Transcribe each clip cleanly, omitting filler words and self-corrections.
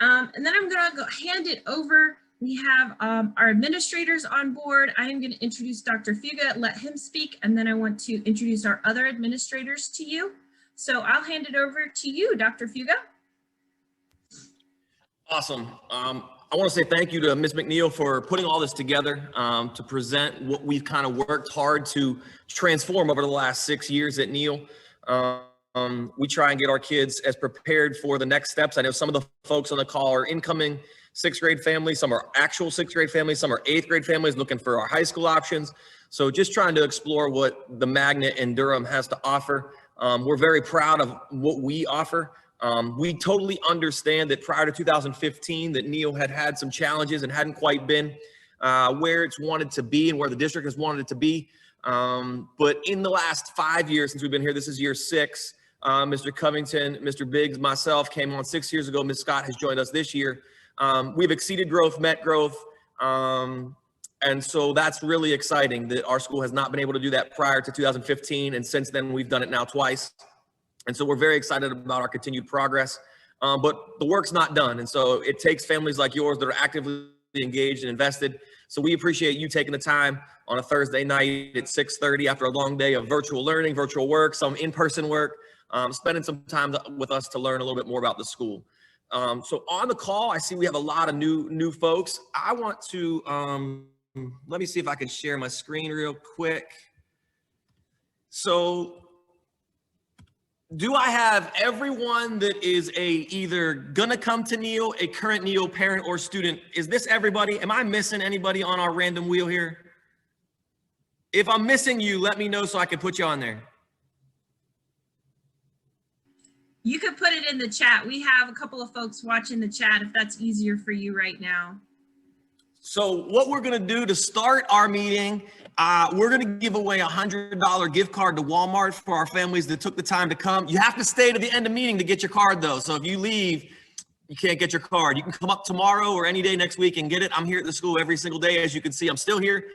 And then I'm going to go hand it over. We have our administrators on board. I am going to introduce Dr. Figa, let him speak, and then I want to introduce our other administrators to you. So I'll hand it over to you, Dr. Figa. Awesome. I want to say thank you to Ms. McNeil for putting all this together to present what we've kind of worked hard to transform over the last 6 years at Neal. We try and get our kids as prepared for the next steps. I know some of the folks on the call are incoming 6th grade families, some are actual 6th grade families, some are 8th grade families looking for our high school options. So just trying to explore what the magnet in Durham has to offer. We're very proud of what we offer. We totally understand that prior to 2015 that Neal had some challenges and hadn't quite been where it's wanted to be and where the district has wanted it to be. But in the last 5 years since we've been here, this is year 6, Mr. Covington, Mr. Biggs, myself came on 6 years ago. Ms. Scott has joined us this year. We've exceeded growth, met growth. And so that's really exciting that our school has not been able to do that prior to 2015. And since then, we've done it now twice. And so we're very excited about our continued progress. But the work's not done. And so it takes families like yours that are actively engaged and invested. So we appreciate you taking the time on a Thursday night at 6:30 after a long day of virtual learning, virtual work, some in-person work, spending some time with us to learn a little bit more about the school. So on the call, I see we have a lot of new folks. I want to, let me see if I can share my screen real quick. So do I have everyone that is either gonna come to Neal, a current Neal parent or student? Is this everybody? Am I missing anybody on our random wheel here? If I'm missing you, let me know so I can put you on there. You could put it in the chat. We have a couple of folks watching the chat if that's easier for you right now. So what we're gonna do to start our meeting, we're gonna give away a $100 gift card to Walmart for our families that took the time to come. You have to stay to the end of the meeting to get your card though. So if you leave, you can't get your card. You can come up tomorrow or any day next week and get it. I'm here at the school every single day. As you can see, I'm still here.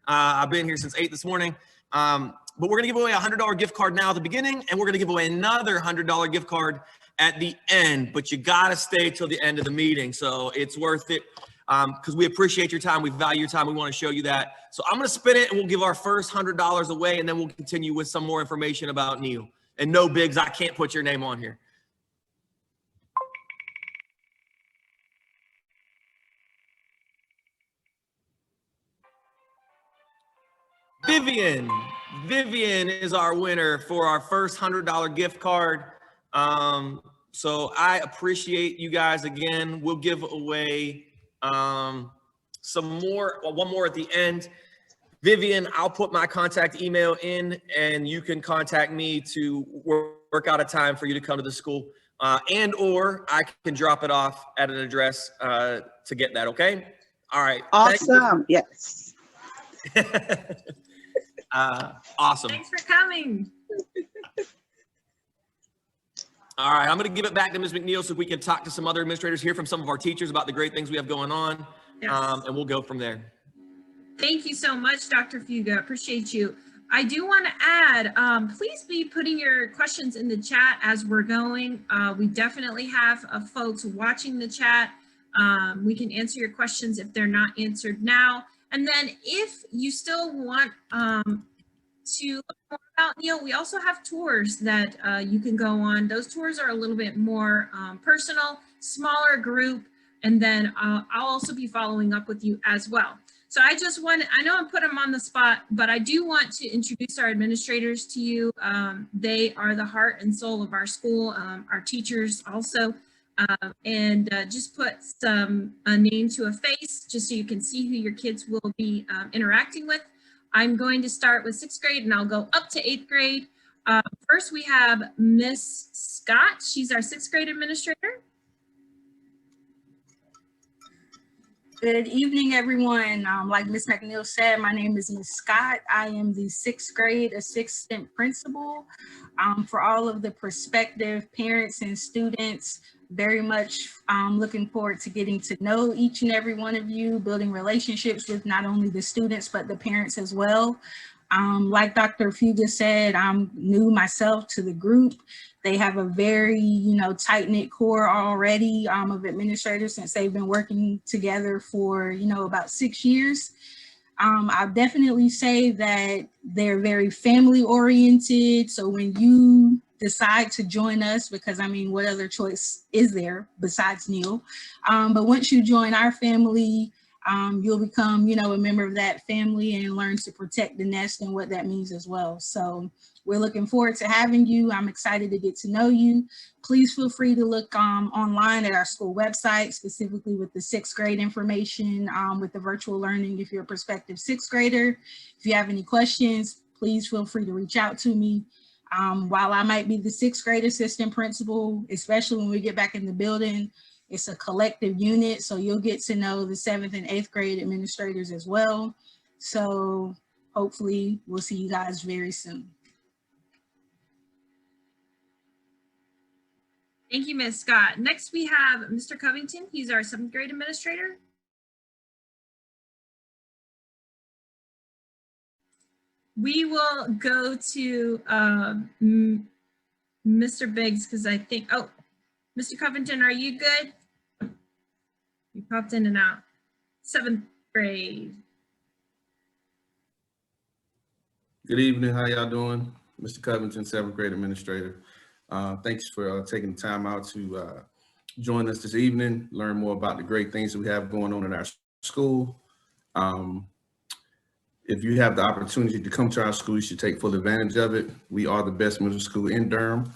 I've been here since 8 this morning. But we're gonna give away a $100 gift card now at the beginning, and we're gonna give away another $100 gift card at the end, but you gotta stay till the end of the meeting. So it's worth it because we appreciate your time, we value your time, we wanna show you that. So I'm gonna spin it and we'll give our first $100 away, and then we'll continue with some more information about Neal. And no, Biggs, I can't put your name on here. Vivian is our winner for our first $100 gift card. So I appreciate you guys again. We'll give away one more at the end. Vivian, I'll put my contact email in and you can contact me to work out a time for you to come to the school and or I can drop it off at an address to get that, okay? All right. Awesome, yes. Awesome. Thanks for coming. All right, I'm going to give it back to Ms. McNeil so we can talk to some other administrators, hear from some of our teachers about the great things we have going on, yes. And we'll go from there. Thank you so much, Dr. Figa. Appreciate you. I do want to add, please be putting your questions in the chat as we're going. We definitely have folks watching the chat. We can answer your questions if they're not answered now. And then if you still want to learn more about Neal, we also have tours that you can go on. Those tours are a little bit more personal, smaller group, and then I'll also be following up with you as well. So I just want, I know I'm putting them on the spot, but I do want to introduce our administrators to you. They are the heart and soul of our school, our teachers also. And just put a name to a face just so you can see who your kids will be interacting with. I'm going to start with 6th grade and I'll go up to 8th grade. First we have Miss Scott. She's our 6th grade administrator. Good evening, everyone. Like Ms. McNeil said, my name is Ms. Scott. I am the 6th grade assistant principal. For all of the prospective parents and students, very much looking forward to getting to know each and every one of you, building relationships with not only the students, but the parents as well. Like Dr. Figa said, I'm new myself to the group. They have a very, tight-knit core already of administrators since they've been working together for, about 6 years. I'll definitely say that they're very family oriented. So when you decide to join us, because I mean, what other choice is there besides Neal? But once you join our family, you'll become, a member of that family and learn to protect the nest and what that means as well. So we're looking forward to having you. I'm excited to get to know you. Please feel free to look online at our school website, specifically with the 6th grade information, with the virtual learning if you're a prospective 6th grader. If you have any questions, please feel free to reach out to me. While I might be the 6th grade assistant principal, especially when we get back in the building, it's a collective unit, so you'll get to know the 7th and 8th grade administrators as well. So hopefully we'll see you guys very soon. Thank you, Ms. Scott. Next, we have Mr. Covington. He's our 7th grade administrator. We will go to Mr. Biggs because I think, oh, Mr. Covington, are you good? You popped in and out. 7th grade. Good evening. How y'all doing? Mr. Covington, 7th grade administrator. Thanks for taking the time out to join us this evening, learn more about the great things that we have going on in our school. If you have the opportunity to come to our school, you should take full advantage of it. We are the best middle school in Durham.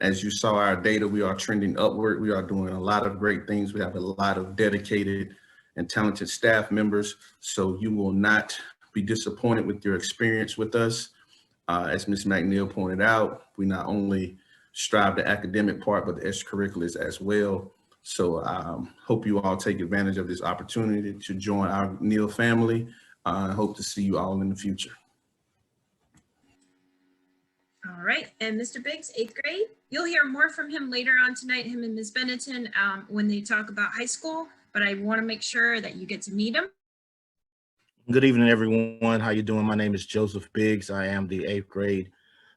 As you saw our data, we are trending upward. We are doing a lot of great things. We have a lot of dedicated and talented staff members, so you will not be disappointed with your experience with us. As Ms. McNeil pointed out, we not only strive the academic part, but the extracurriculars as well. So hope you all take advantage of this opportunity to join our Neal family. I hope to see you all in the future. All right, and Mr. Biggs, 8th grade. You'll hear more from him later on tonight, him and Ms. Benetton, when they talk about high school, but I want to make sure that you get to meet him. Good evening, everyone. How you doing? My name is Joseph Biggs. I am the 8th grade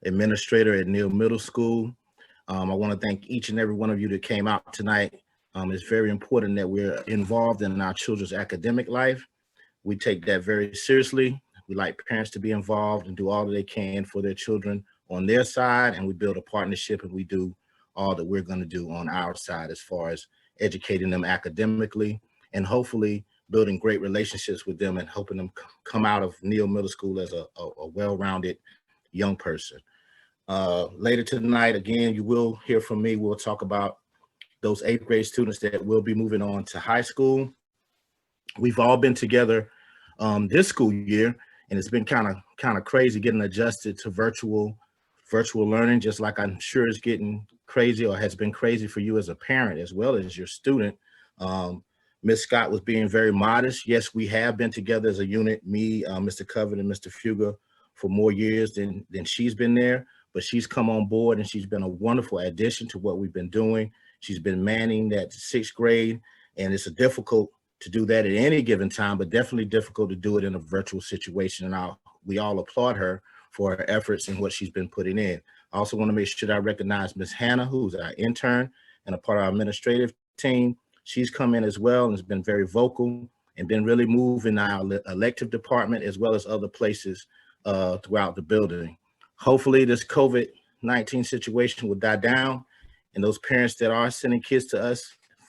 administrator at Neal Middle School. I want to thank each and every one of you that came out tonight. It's very important that we're involved in our children's academic life. We take that very seriously. We like parents to be involved and do all that they can for their children on their side, and we build a partnership, and we do all that we're going to do on our side as far as educating them academically and hopefully building great relationships with them and helping them come out of Neal Middle School as a well-rounded young person. Later tonight, again, you will hear from me. We'll talk about those 8th grade students that will be moving on to high school. We've all been together this school year, and it's been kind of crazy getting adjusted to virtual learning, just like I'm sure it's getting crazy or has been crazy for you as a parent as well as your student. Ms. Scott was being very modest. Yes, we have been together as a unit, me, Mr. Covington, and Mr. Figa, for more years than she's been there, but she's come on board and she's been a wonderful addition to what we've been doing. She's been manning that 6th grade, and it's difficult to do that at any given time, but definitely difficult to do it in a virtual situation. And we all applaud her for her efforts and what she's been putting in. I also want to make sure that I recognize Ms. Hannah, who's our intern and a part of our administrative team. She's come in as well and has been very vocal and been really moving our elective department as well as other places throughout the building. Hopefully this COVID-19 situation will die down, and those parents that are sending kids to us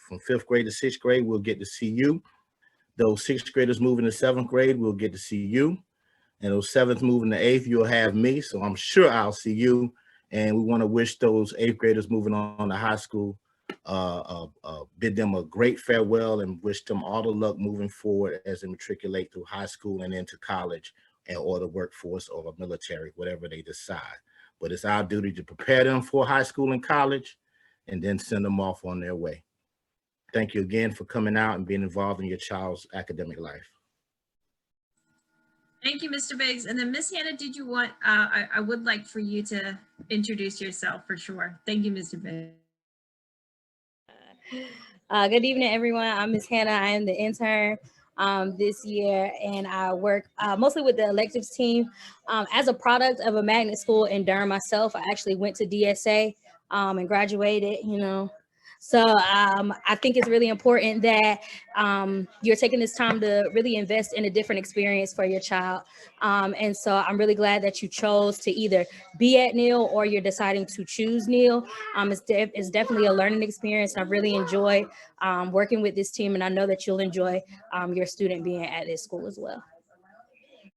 from 5th grade to 6th grade, we'll get to see you. Those 6th graders moving to 7th grade, we'll get to see you. And those 7th moving to 8th, you'll have me. So I'm sure I'll see you. And we want to wish those 8th graders moving on to high school, bid them a great farewell and wish them all the luck moving forward as they matriculate through high school and into college or the workforce or the military, whatever they decide. But it's our duty to prepare them for high school and college and then send them off on their way. Thank you again for coming out and being involved in your child's academic life. Thank you, Mr. Biggs. And then Miss Hannah, did you want, I would like for you to introduce yourself for sure. Thank you, Mr. Biggs. Good evening, everyone. I'm Miss Hannah. I am the intern. this year, and I work mostly with the electives team. As a product of a magnet school in Durham myself, I actually went to DSA and graduated, So I think it's really important that you're taking this time to really invest in a different experience for your child. And so I'm really glad that you chose to either be at Neal or you're deciding to choose Neal. It's definitely a learning experience. I really enjoy working with this team, and I know that you'll enjoy your student being at this school as well.